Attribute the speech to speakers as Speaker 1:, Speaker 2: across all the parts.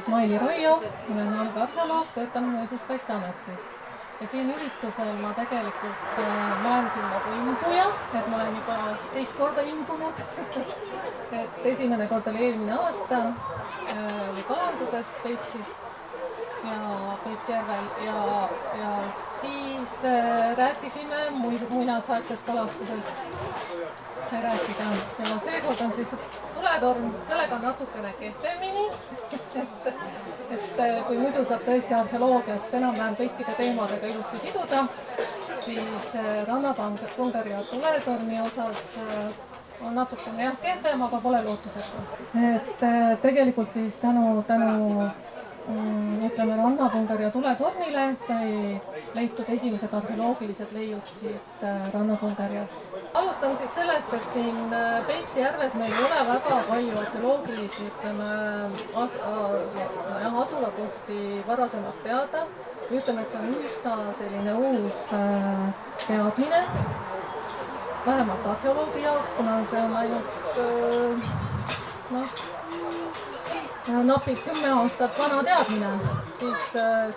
Speaker 1: siis Maili Roio, olen arheoloog, töötan Muinsuskaitseametis. Ja siin üritusel ma tegelikult olen siin nagu imbuja, et ma olen juba teist korda imbunud. Et esimene kord oli eelmine aasta kalandusest Peipsis ja Peipsjärvel ja siis rääkisime muinasaegsest kalastusest. Sai rääkida ja seekord on siis tuletorn, sellega on natukene kehvemini, et kui muidu saab tõesti arheoloogiat enam-vähem kõikide teemadega ilusti siduda, siis Rannapunger ja tuletorni osas on natukene jah kehvem, aga pole lootusetu. Et tegelikult siis tänu ütleme Rannapunger ja tuletornile sai leitud esimesed arheoloogilised leiud siit Rannapungerjast. Alustan siis sellest, et siin Peipsijärves meil ei ole väga palju arheoloogilisi asulakohti varasemalt teada. Ütleme, et see on üsna selline uus teadmine, vähemalt arheoloogi jaoks, kuna see on ainult napib 10 aastat vana teadmine, siis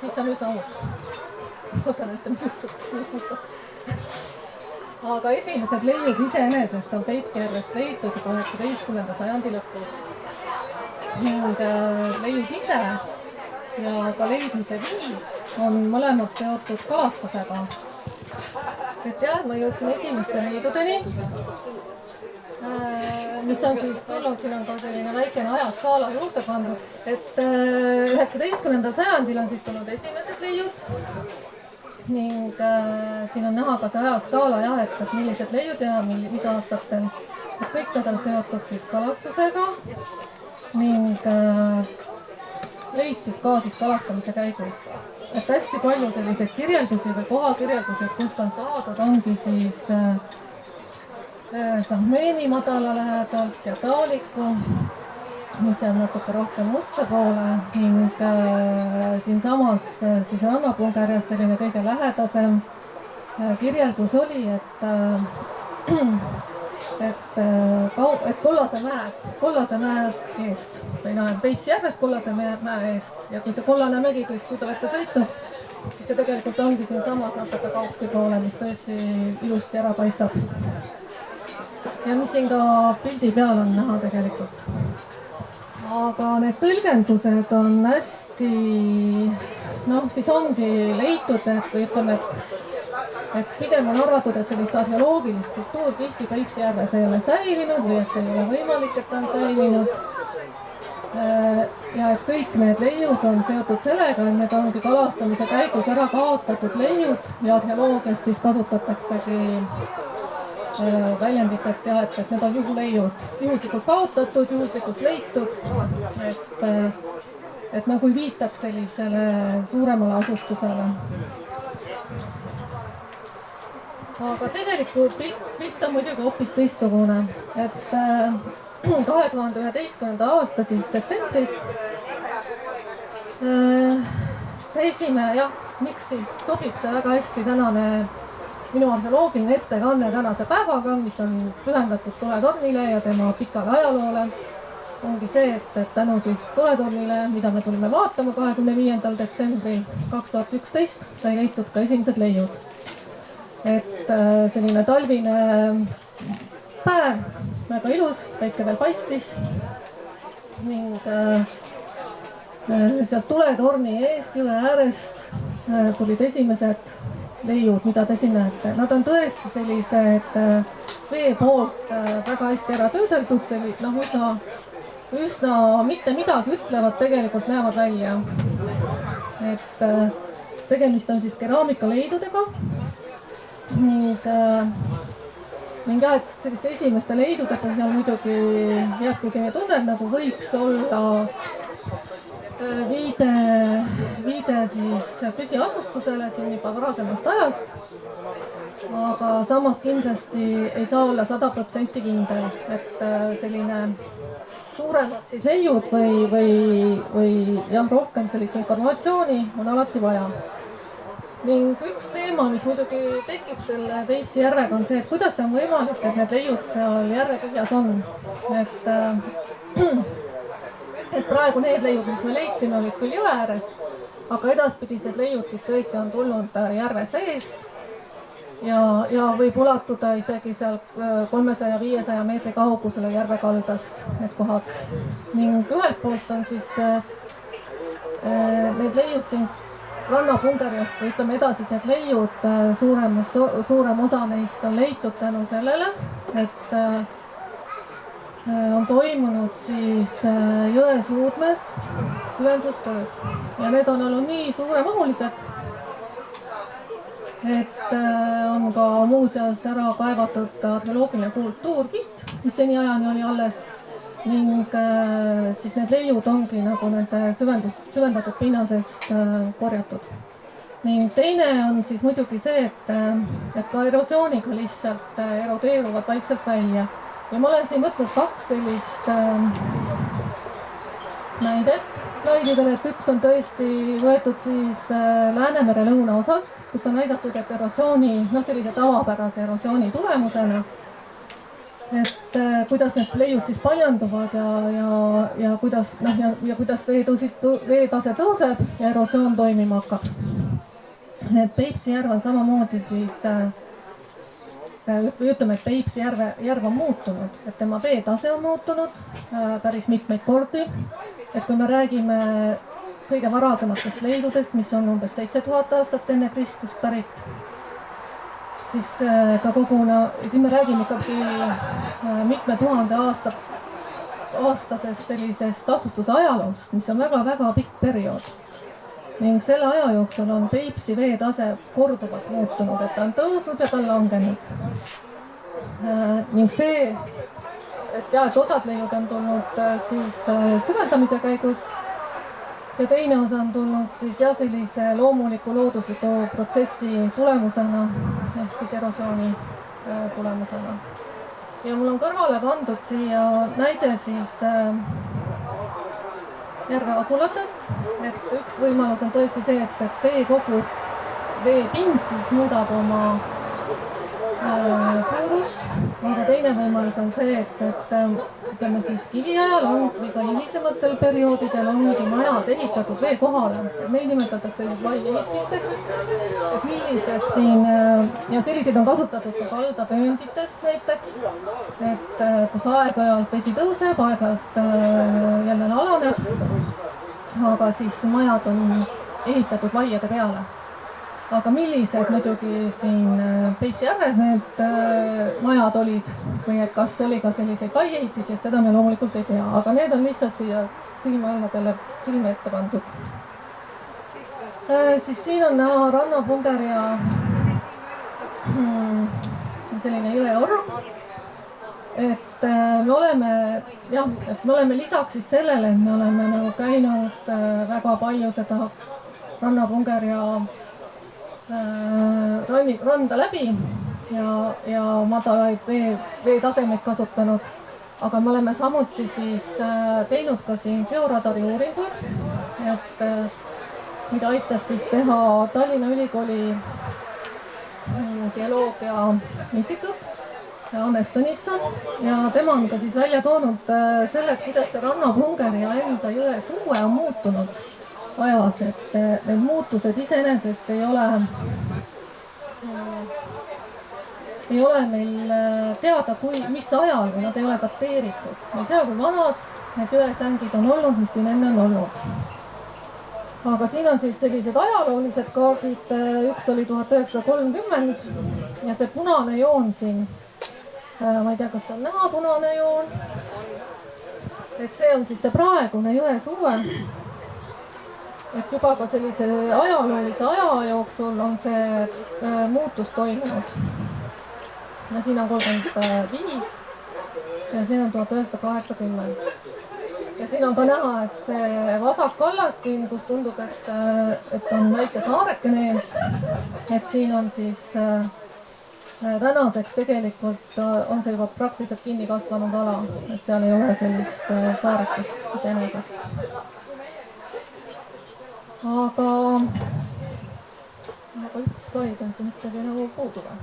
Speaker 1: see on üsna uus. Loodan, et te nõustute. Aga esimesed leiud iseenesest on Peipsijärvest leitud juba 19. sajandi lõpus. Ning leiud ise ja ka leidmise viis on mõlemad seotud kalastusega. Et jah, ma jõudsin esimeste leidudeni, mis on siis tulnud, siin on ka selline väikene ajaskaala juurde pandud, et 19. sajandil on siis tulnud esimesed leiud ning siin on näha ka see ajaskaala jah, et millised leiud ja mis aastatel. Et kõik nad on seotud siis kalastusega ning leitud ka siis kalastamise käigus. Et hästi palju selliseid kirjeldusi või kohakirjeldusi, et kust on saadud, ongi siis Sahmeeni madala lähedalt ja Taaliku, mis jääb natuke rohkem musta poole ning siinsamas siis Rannapungerjas selline kõige lähedasem kirjeldus oli, et Kollase mäe eest või Peipsijärvest Kollase mäe eest ja kui see Kollane mägi, kui te olete sõitnud, siis see tegelikult ongi siinsamas natuke Kauksi poole, mis tõesti ilusti ära paistab. Ja mis siin ka pildi peal on näha tegelikult. Aga need tõlgendused on hästi, siis ongi leitud, et või ütleme, et pigem on arvatud, et sellist arheoloogilist kultuur tihti Peipsijärves ei ole säilinud või et see ei ole võimalik, et ta on säilinud. Ja et kõik need leiud on seotud sellega, et need ongi kalastamise käigus ära kaotatud leiud ja arheoloogias siis kasutataksegi väljendit, et need on juhuleiud, juhuslikult kaotatud, juhuslikult leitud, et nagu ei viitaks sellisele suuremale asustusele. Aga tegelikult pilt on muidugi hoopis teistsugune, et 2011. aasta siis detsembris käisime, miks siis sobib see väga hästi tänane minu arheoloogiline ettekanne tänase päevaga, mis on pühendatud tuletornile ja tema pikale ajaloole, ongi see, et tänu siis tuletornile, mida me tulime vaatama 25. detsembril 2011, sai leitud ka esimesed leiud. Et selline talvine päev, väga ilus, päike veel paistis ning sealt tuletorni eest jõe äärest tulid esimesed leiud, mida te siin näete. Nad on tõesti sellised vee poolt väga hästi ära töödeldud, üsna mitte midagi ütlevad, tegelikult näevad välja. Et tegemist on siis keraamikaleidudega ning jah, et selliste esimeste leidude põhjal muidugi jah, kui selline tunne, nagu võiks olla viide siis püsiasustusele siin juba varasemast ajast, aga samas kindlasti ei saa olla 100% kindel, et selline suuremad siis leiud või jah, rohkem sellist informatsiooni on alati vaja. Ning üks teema, mis muidugi tekib selle Peipsijärvega, on see, et kuidas on võimalik, et need leiud seal järve põhjas on. et praegu need leiud, mis me leidsime, olid küll jõe ääres, aga edaspidised leiud siis tõesti on tulnud järve seest ja võib ulatuda isegi seal 300-500 meetri kaugusele järve kaldast need kohad. Ning ühelt poolt on siis need leiud siin rannapungeriast või ütleme edasised leiud, suurem osa neist on leitud tänu sellele, et on toimunud siis jõe suudmes süvendustööd ja need on olnud nii suuremahulised, et on ka muuseas ära kaevatud arheoloogiline kultuurkiht, mis seniajani oli alles ning siis need leiud ongi nagu nende süvendatud pinnasest korjatud. Ning teine on siis muidugi see, et ka erosiooniga lihtsalt erodeeruvad vaikselt välja. Ja ma olen siin võtnud 2 sellist näidet slaididele, et üks on tõesti võetud siis Läänemere lõunaosast, kus on näidatud, et erosiooni, sellise tavapärase erosiooni tulemusena, et kuidas need leiud siis paljanduvad ja kuidas, ja kuidas veetase tõuseb ja erosioon toimima hakkab. Et Peipsi järv on samamoodi siis, või ütleme, et Peipsi järv on muutunud, et tema veetase on muutunud päris mitmeid kordi. Et kui me räägime kõige varasematest leidudest, mis on umbes 7000 aastat enne Kristust pärit, siis ka siis me räägime ikkagi mitme tuhande aastasest sellisest asustuse ajaloost, mis on väga-väga pikk periood. Ning selle aja jooksul on Peipsi veetase korduvalt muutunud, et ta on tõusnud ja ta on langenud. Ning see, et osad leiud on tulnud siis süvendamise käigus ja teine osa on tulnud siis sellise loomuliku loodusliku protsessi tulemusena ehk siis erosiooni tulemusena. Ja mul on kõrvale pandud siia näide siis järve asulatest, et üks võimalus on tõesti see, et veekogu, veepind siis muudab oma suurust, aga teine võimalus on see, et ütleme siis kiviajal või ka hilisematel perioodidel ongi majad ehitatud vee kohale, et neid nimetatakse siis vaiehitisteks, et millised siin, ja selliseid on kasutatud ka kaldavööndites näiteks, et kus aeg-ajalt vesi tõuseb, aeg-ajalt jälle alaneb, aga siis majad on ehitatud vaiede peale. Aga millised muidugi siin Peipsi järves need majad olid või et kas oli ka selliseid vaiehitisi, et seda me loomulikult ei tea, aga need on lihtsalt siia silme ette pandud. Siis siin on näha rannapunger ja selline jõeorg, et me oleme lisaks siis sellele, et me oleme nagu käinud väga palju seda rannapunger ja randa läbi ja madalaid veetasemeid kasutanud, aga me oleme samuti siis teinud ka siin georadari uuringuid, et mida aitas siis teha Tallinna Ülikooli geoloogia instituut Hannes Tõnisson ja tema on ka siis välja toonud selle, kuidas see rannapunger ja enda jõe suue on muutunud ajas, et need muutused iseenesest ei ole meil teada, mis ajal või nad ei ole dateeritud. Me ei tea, kui vanad need jõesängid on olnud, mis siin enne on olnud. Aga siin on siis sellised ajaloolised kaardid, üks oli 1930 ja see punane joon siin, ma ei tea, kas on näha punane joon, et see on siis see praegune jõe suve. Et juba ka sellise ajaloolise aja jooksul on see muutus toimunud. Ja siin on 35 ja siin on 1980. Ja siin on ka näha, et see vasak kallas siin, kus tundub, et on väike saarekene ees, et siin on siis tänaseks tegelikult on see juba praktiliselt kinni kasvanud ala, et seal ei ole sellist saarekest iseenesest. Aga üks slaid on siin ikkagi nagu puudu või?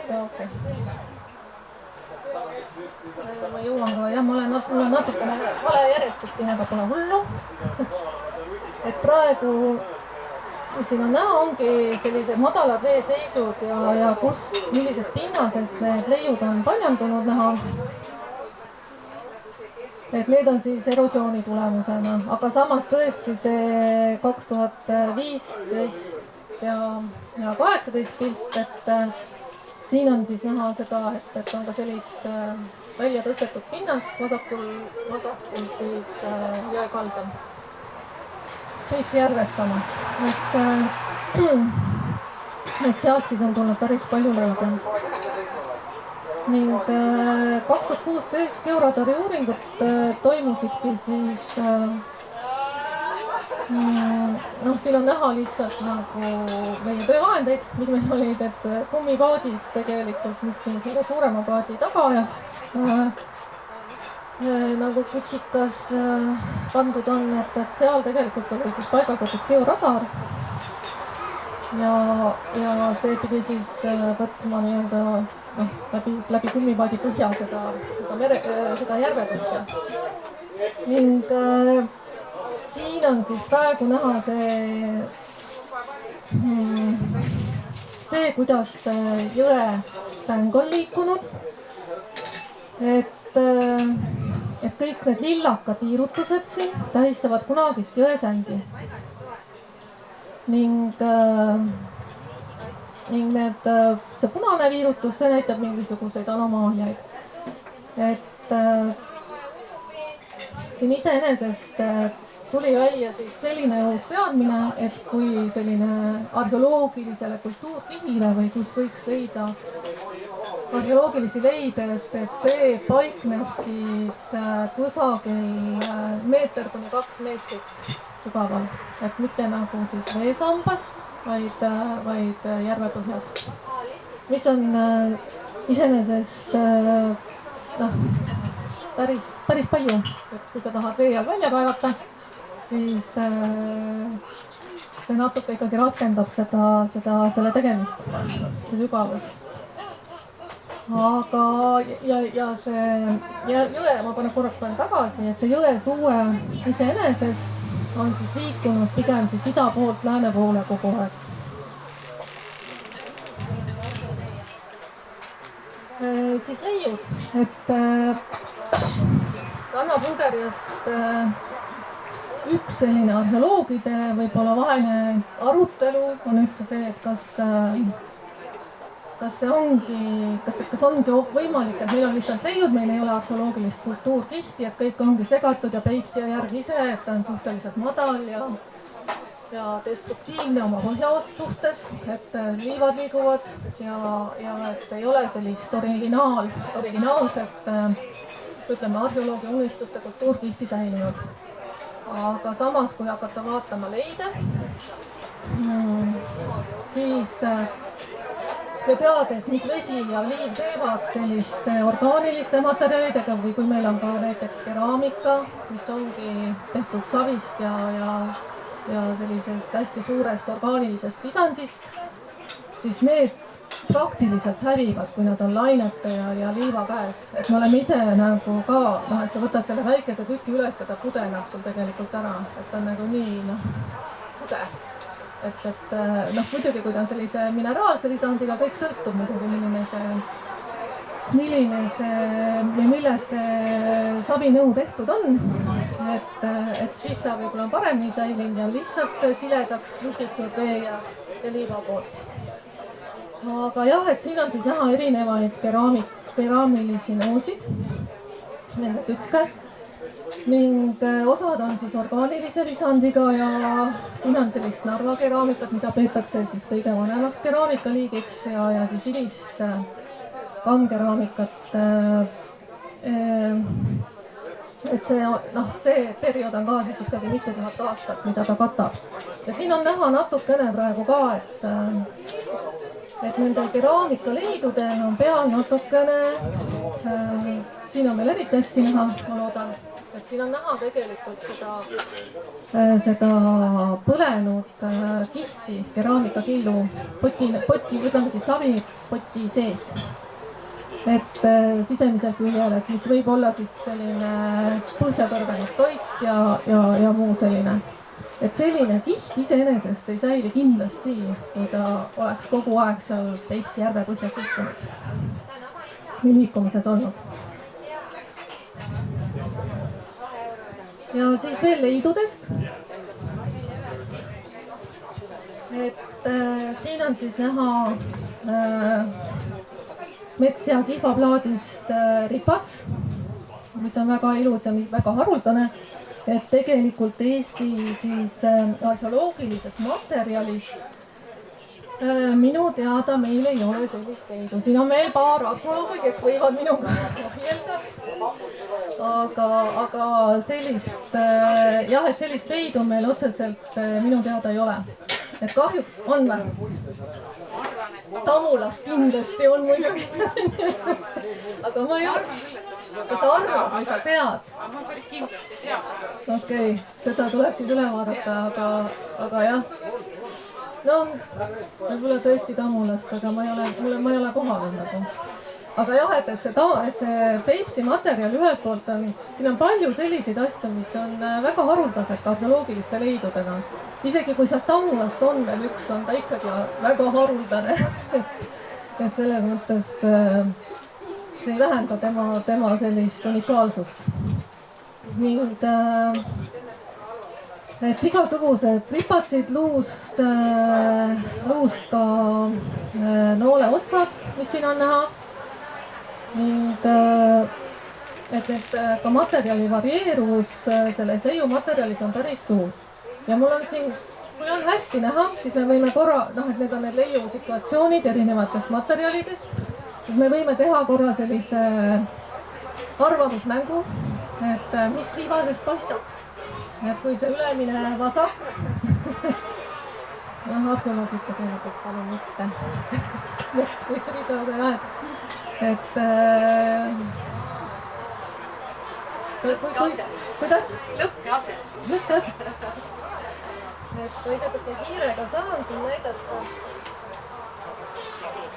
Speaker 1: Okay. ma jõuan ka, jah, mul on natukene vale järjestust siin, aga pole hullu. Et praegu, mis siin on näha, ongi sellised madalad veeseisud ja millisest pinnasest need leiud on paljandunud näha. Et need on siis erosiooni tulemusena, aga samas tõesti see 2015 ja 18 pilt, et siin on siis näha seda, et on ka sellist välja tõstetud pinnast vasakul siis jõekaldal. Peipsi järvestamas, et sealt siis on tulnud päris palju leida. Ning 2016 georadari uuringud toimusidki siis, siin on näha lihtsalt nagu meie töövahendeid, mis meil olid, et kummipaadis tegelikult, mis siin selle suurema paadi taga ja nagu kutsikas pandud on, et seal tegelikult oli siis paigaldatud georadar ja see pidi siis võtma nii-öelda läbi kummipaadi põhja seda järvepõhja. Ning siin on siis praegu näha see, kuidas jõe säng on liikunud. Et kõik need lillakad viirutused siin tähistavad kunagist jõesängi. Ning see punane viirutus, see näitab mingisuguseid anomaaliaid. Et siin iseenesest tuli välja siis selline uus teadmine, et kui selline arheoloogilisele kultuurkihile või kus võiks leida arheoloogilisi leide, et see paikneb siis kusagil 1 meeter kuni 2 meetrit sügaval, et mitte nagu siis veesambast, vaid järvepõhjast, mis on iseenesest päris palju, et kui sa tahad vee all välja kaevata, siis see natuke ikkagi raskendab selle tegemist, see sügavus. Aga ja see jõe, ma korraks panen tagasi, et see jõe suue iseenesest on siis liikunud pigem siis ida poolt lääne poole kogu aeg. Siis leiud, et Ranna-Pungerjast üks selline arheoloogide võib-olla vaheline arutelu on üldse see, et kas see ongi võimalik, et meil on lihtsalt leiud, meil ei ole arheoloogilist kultuurkihti, et kõik ongi segatud ja Peipsi järv ise, et ta on suhteliselt madal ja destruktiivne oma põhjaost suhtes, et liivad liiguvad ja et ei ole sellist originaalset, ütleme, arheoloogia unistuste kultuurkihti säilinud. Aga samas, kui hakata vaatama leide, siis ja teades, mis vesi ja liiv teevad selliste orgaaniliste materjalidega või kui meil on ka näiteks keraamika, mis ongi tehtud savist ja sellisest hästi suurest orgaanilisest visandist, siis need praktiliselt hävivad, kui nad on lainete ja liiva käes. Et me oleme ise nagu ka, et sa võtad selle väikese tüki üles ja ta pudeneb sul tegelikult ära, et ta on nagu nii pude. Et muidugi, kui ta on sellise mineraalse lisandiga, kõik sõltub muidugi, millest see savinõu tehtud on. Et siis ta võib-olla on paremini säilinud ja lihtsalt siledaks lihvitud vee ja liiva poolt. Aga jah, et siin on siis näha erinevaid keraamilisi nõusid, nende tükke. Ning osad on siis orgaanilise lisandiga ja siin on sellist Narva keraamikat, mida peetakse siis kõige vanemaks keraamikaliigiks ja siis hilist kammkeraamikat. Et see periood on ka siis ikkagi mitu tuhat aastat, mida ta katab. Ja siin on näha natukene praegu ka, et nendel keraamikaleidudel on peal natukene, siin on veel eriti hästi näha, ma loodan. Et siin on näha tegelikult seda põlenud kihti, keraamikakillu poti, ütleme siis savipoti sees. et sisemiselt küljel, et mis võib olla siis selline põhja kõrgenud toit ja muu selline. Et selline kiht iseenesest ei säili kindlasti, kui ta oleks kogu aeg seal Peipsi järve põhjas liikunud või liikumises olnud. Ja siis veel leidudest. Et siin on siis näha mets- ja kihvaplaadist ripats, mis on väga ilus ja väga haruldane. Et tegelikult Eesti siis arheoloogilises materjalis minu teada meil ei ole sellist leidu. Siin on veel paar arheoloogi, kes võivad minuga vaielda. Aga sellist, jah, et sellist leidu meil otseselt minu teada ei ole. Et kahju on või? Tamulast kindlasti on muidugi. Aga ma ei arva. Kas sa arvad või sa tead?
Speaker 2: Ma päris kindlasti tean.
Speaker 1: Okei, seda tuleb siis üle vaadata, aga jah. No, võib-olla tõesti Tamulast, aga ma ei ole kohal nagu. Aga jah, et see Peipsi materjal ühelt poolt on, siin on palju selliseid asju, mis on väga haruldased arheoloogiliste leidudega. Isegi kui sealt Tamulast on veel üks, on ta ikkagi väga haruldane. Et selles mõttes see ei vähenda tema sellist unikaalsust. Ning et igasugused ripatsid, luust ka noole otsad, mis siin on näha. Ning et ka materjali varieeruvus selles leiumaterjalis on päris suur. Ja mul on siin, kui on hästi näha, siis me võime korra, et need on need leiu situatsioonid erinevatest materjalidest, siis me võime teha korra sellise arvamusmängu, et mis liivasest paistab. Et kui see ülemine vasak, arheoloogid tegelikult palun mitte, et kuidas?
Speaker 2: Lõkkease.
Speaker 1: Lõkkease. Et ma ei tea, kas ma hiirega saan siin näidata.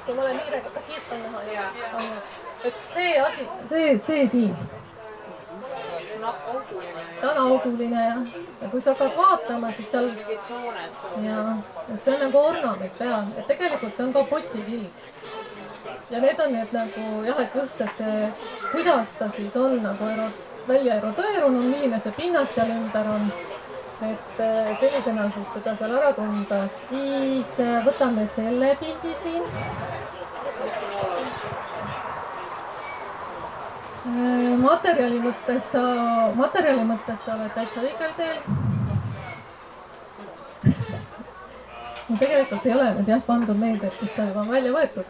Speaker 1: Kui ma olen hiirega, kas hiirt on näha? Et see asi, see siin. Ta on auguline ja kui sa hakkad vaatama, siis seal et see on nagu ornament peal, et tegelikult see on ka potikild. Ja need on need nagu jah, et just, et see, kuidas ta siis on nagu välja erodeerunud, milline see pinnas seal ümber on. Et sellisena siis teda seal ära tunda, siis võtame selle pildi siin. Materjali mõttes sa oled täitsa õigel teel. Ma tegelikult ei ole nüüd jah pandud neid, et kus ta juba on välja võetud.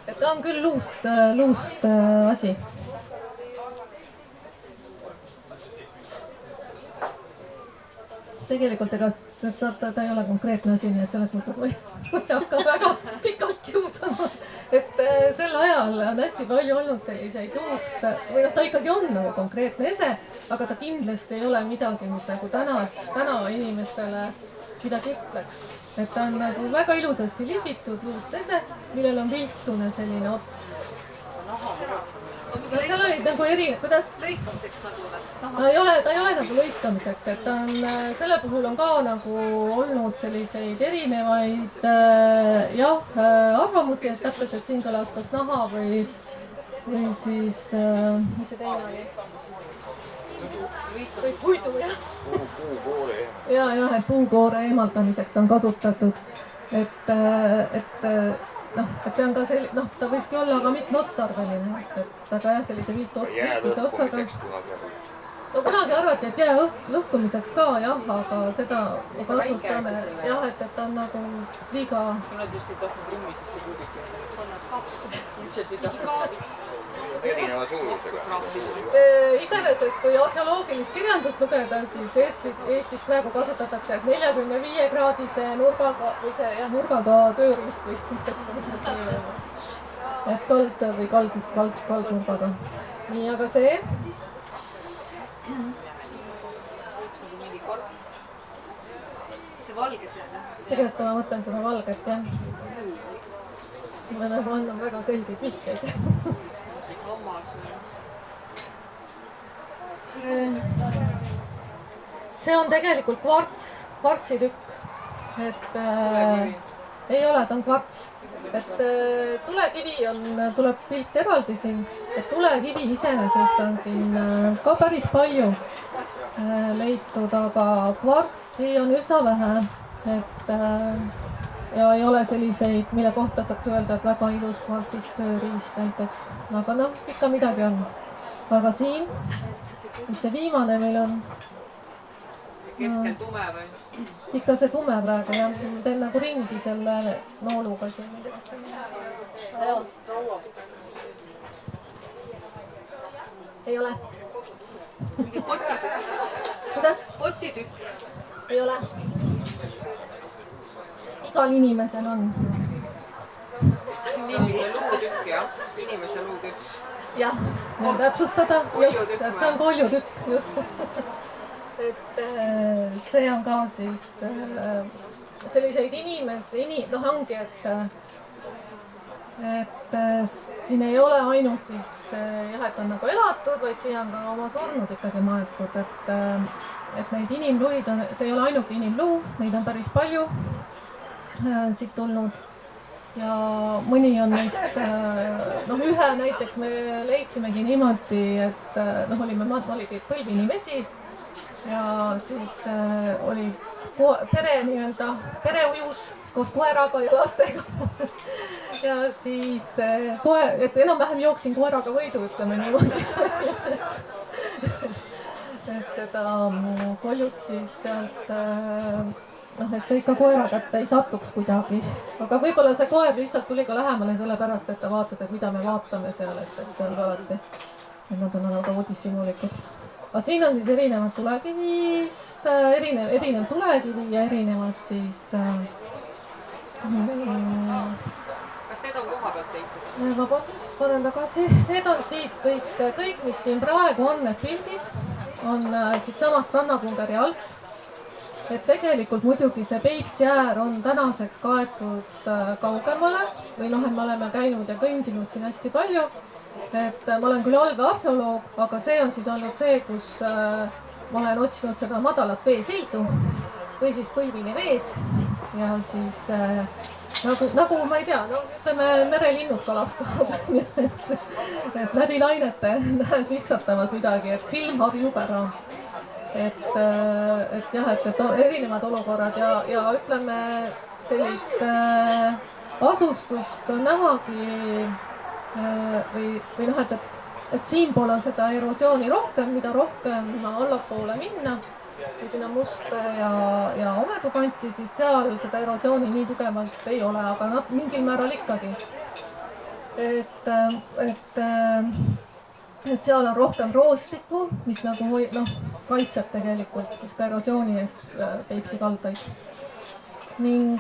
Speaker 1: Et ta on küll luust asi. Tegelikult ega ta ei ole konkreetne asi, nii et selles mõttes ma ei hakka väga pikalt kiusama. Et sel ajal on hästi palju olnud selliseid luust, või ta ikkagi on nagu konkreetne ese, aga ta kindlasti ei ole midagi, mis nagu tänava inimestele midagi ütleks. Et ta on nagu väga ilusasti lihvitud luust ese, millel on viltune selline ots. No seal olid nagu kuidas?
Speaker 2: Lõikamiseks nagu või?
Speaker 1: Ta ei ole nagu lõikamiseks, et ta on, selle puhul on ka nagu olnud selliseid erinevaid arvamusi, et täpselt, et siin kõlas kas naha või siis, mis see teine oli? Või puidu, jah.
Speaker 3: Puukoore.
Speaker 1: Ja, et puukoore eemaldamiseks on kasutatud, et see on ka selline, ta võiski olla ka mitmeotstarbeline, et aga jah, sellise viltuse otsaga. No kunagi arvati, et jää lõhkumiseks ka jah, aga seda kahtlustan, jah, et ta on nagu liiga...
Speaker 2: Nad just ei tahtnud rummi sisse kuulda. Ilmselt ei tahtnud.
Speaker 3: Erineva suurusega.
Speaker 1: Iseenesest, kui arheoloogilist kirjandust lugeda, siis Eestis praegu kasutatakse 45-kraadise nurgaga tööriist või mõttes nii. Et kald või kaldnurgaga. Nii, aga see...
Speaker 2: Mingi korp. See valge seal, jah?
Speaker 1: Tegelikult ma mõtlen seda valget, jah. ma nagu annan väga selgeid vihjeid.
Speaker 2: Hammas või?
Speaker 1: See on tegelikult kvartsitükk, et ei ole, ta on kvarts, et tulekivi tuleb pilt eraldi siin, et tulekivi iseenesest on siin ka päris palju leitud, aga kvartsi on üsna vähe, et ja ei ole selliseid, mille kohta saaks öelda, et väga ilus kvartsist tööriist näiteks, aga noh, ikka midagi on. Aga siin, mis see viimane meil on?
Speaker 2: Keskel tume või?
Speaker 1: Ikka see tume praegu jah, ma teen nagu ringi selle nooluga siin. Ei ole.
Speaker 2: Mingi potitükk siis?
Speaker 1: Kuidas?
Speaker 2: Potitükk?
Speaker 1: Ei ole. Igal inimesel on.
Speaker 2: Inimene luutükk jah? Inimese luutükk.
Speaker 1: Jah, võin täpsustada, just, et see on koljutükk, just. Et see on ka siis selliseid noh ongi, et siin ei ole ainult siis jah, et on nagu elatud, vaid siia on ka oma surnud ikkagi maetud, et neid inimluid on, see ei ole ainuke inimluu, neid on päris palju siit tulnud ja mõni on neist, noh ühe näiteks me leidsimegi niimoodi, et noh oligi põlvini vesi ja siis oli pere ujus koos koeraga ja lastega ja siis et enam-vähem jooksin koeraga võidu, ütleme niimoodi et seda koljut siis sealt noh, et see ikka koera kätte ei satuks kuidagi, aga võib-olla see koer lihtsalt tuli ka lähemale sellepärast, et ta vaatas, et mida me vaatame seal, et see on ka alati, et nad on väga uudishimulikud. Aga siin on siis erinevad tulekivist, erinev tulekivi ja erinevad siis
Speaker 2: kas need on koha pealt leitud?
Speaker 1: Vabandust, panen tagasi. Need on siit kõik, mis siin praegu on, need pildid, on siit samast rannapungeri alt. Et tegelikult muidugi see Peipsi äär on tänaseks kaetud kaugemale või noh, et me oleme käinud ja kõndinud siin hästi palju. Et ma olen küll allveearheoloog, aga see on siis olnud see, kus ma olen otsinud seda madalat veeseisu või siis põlvini vees ja siis nagu ma ei tea, no ütleme merelinnud kalastavad, et läbi lainete näed viksatamas midagi, et silm harjub ära. Et jah, et erinevad olukorrad ja ütleme sellist asustust on nähagi või noh, et siinpool on seda erosiooni rohkem, mida rohkem allapoole minna ja sinna Muste ja Omedu kanti, siis seal seda erosiooni nii tugevalt ei ole, aga nad mingil määral ikkagi. Et seal on rohkem roostikku, mis nagu noh, kaitseb tegelikult siis ka erosiooni eest Peipsi kaldaid. Ning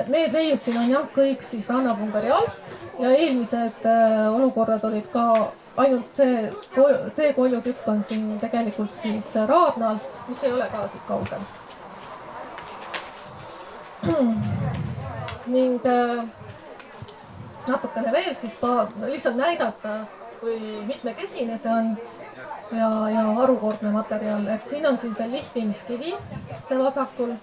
Speaker 1: need leiud siin on jah kõik siis rannapungeri alt ja eelmised olukorrad olid ka ainult see koljutükk on siin tegelikult siis Raadna alt, mis ei ole ka siit kaugel. Ning natukene veel siis lihtsalt näidata, kui mitmekesine see on ja harukordne materjal, et siin on siis veel lihvimiskivi, see vasakul,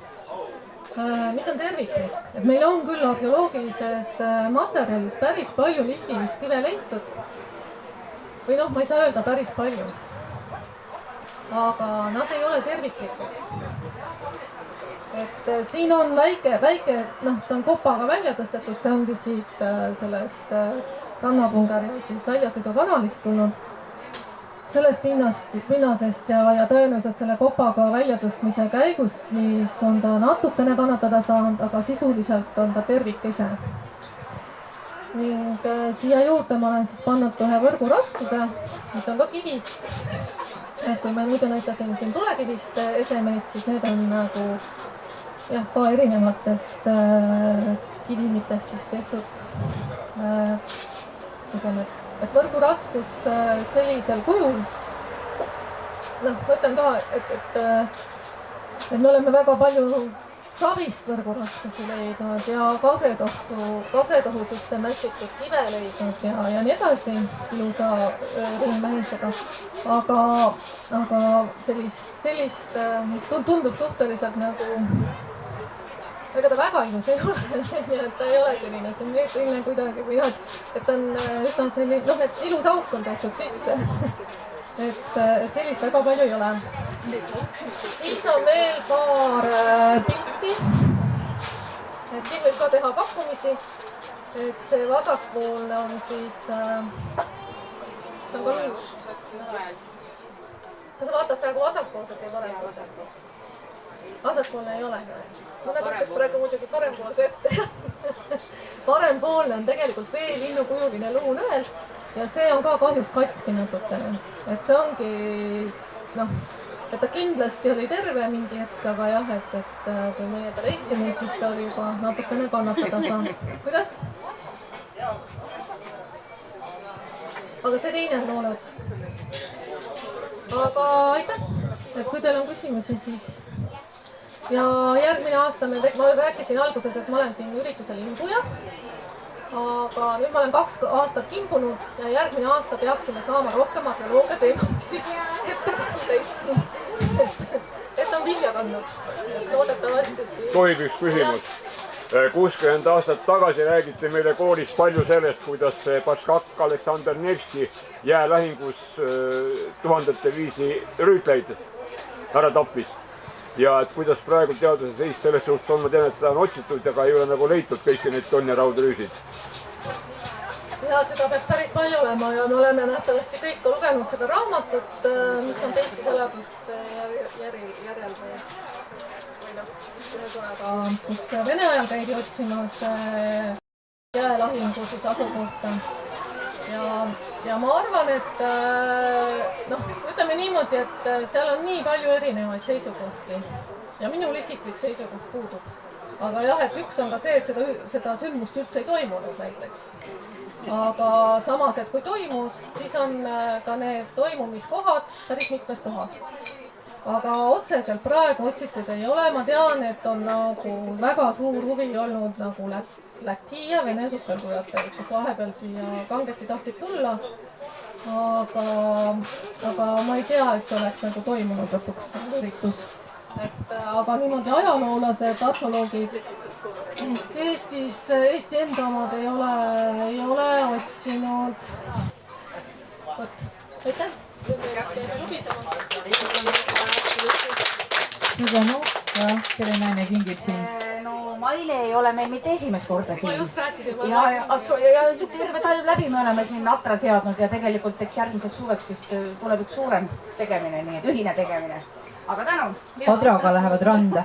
Speaker 1: mis on terviklik, et meil on küll arheoloogilises materjalis päris palju lihvimiskive leitud või noh, ma ei saa öelda päris palju, aga nad ei ole terviklikud. Et siin on väike, noh, ta on kopaga välja tõstetud, see ongi siit sellest rannapungeri siis väljasõidukanalist tulnud. Sellest pinnasest ja tõenäoliselt selle kopaga väljatõstmise käigus siis on ta natukene kannatada saanud, aga sisuliselt on ta tervik ise. Ning siia juurde ma olen siis pannud ühe võrguraskuse, mis on ka kivist. Et kui ma muidu näitasin siin tulekivist esemeid, siis need on nagu jah, ka erinevatest kivimitest siis tehtud esemed. Et võrguraskus sellisel kujul, noh, ma ütlen ka, et me oleme väga palju savist põrguraskusi leidnud ja kasetohususse mässitud kive leidnud ja nii edasi ilusa ringmähisega. Aga sellist, mis tundub suhteliselt nagu, ega ta väga ilus ei ole, nii et ta ei ole selline sümmeetriline kuidagi või noh, et ta on üsna selline, noh, et ilus auk on tehtud sisse. et sellist väga palju ei ole. siis on veel paar pilti. et siin võib ka teha pakkumisi. et see vasakpoolne on siis, see on ka uus. kas sa vaatad praegu vasakpoolset või parempoolset? vasakpoolne ei ole. ma näitaks praegu muidugi parempoolse ette. parempoolne on tegelikult veelinnukujuline luunõel ja see on ka kahjuks katki natukene. et see ongi, noh, et ta kindlasti oli terve mingi hetk, aga jah, et kui meie ta leidsime, siis ta oli juba natukene kannatada saanud. kuidas? aga see teine on looleots. aga aitäh, et kui teil on küsimusi, siis ja järgmine aasta ma rääkisin alguses, et ma olen siin üritusel imbuja. aga nüüd ma olen 2 aastat imbunud ja järgmine aasta peaksime saama rohkem arheoloogia teemasi ettekandeid siin. et on vilja kandnud. loodetavasti siis.
Speaker 4: tohib üks küsimus. 60 aastat tagasi räägiti meile koolis palju sellest, kuidas Paškak Aleksandr Nevski jäälahingus tuhandete viisi rüütleid ära tappis. ja et kuidas praegu teaduse seis selles suhtes on, ma tean, et seda on otsitud, aga ei ole nagu leitud kõiki neid tonne raudrüüsid.
Speaker 1: ja seda peaks päris palju olema ja me oleme nähtavasti kõik lugenud seda raamatut, mis on Peipsi saladuste järel või noh, ühesõnaga, kus Vene ajal käidi otsimas jäälahingu siis asukohta. ja ma arvan, et noh, ütleme niimoodi, et seal on nii palju erinevaid seisukohti ja minul isiklik seisukoht puudub. aga jah, et üks on ka see, et seda sündmust üldse ei toimunud näiteks. aga samas, et kui toimus, siis on ka need toimumiskohad päris mitmes kohas. aga otseselt praegu otsitud ei ole, ma tean, et on nagu väga suur huvi olnud nagu Läti ja Vene sukeldujatel, kes vahepeal siia kangesti tahtsid tulla. aga ma ei tea, et see oleks nagu toimunud lõpuks üritus. aga niimoodi ajaloolased, arheoloogid Eestis, Eesti enda omad ei ole otsinud. vot, aitäh.
Speaker 5: suur tänu ja kelle naine kingib siin?
Speaker 6: no Maile ei ole meil mitte esimest korda siin.
Speaker 1: ma just rääkisin.
Speaker 6: ja terve talv läbi me oleme siin atra seadnud ja tegelikult eks järgmiseks suveks vist tuleb üks suurem tegemine, nii et ühine tegemine. aga tänu.
Speaker 5: Adraga lähevad randa.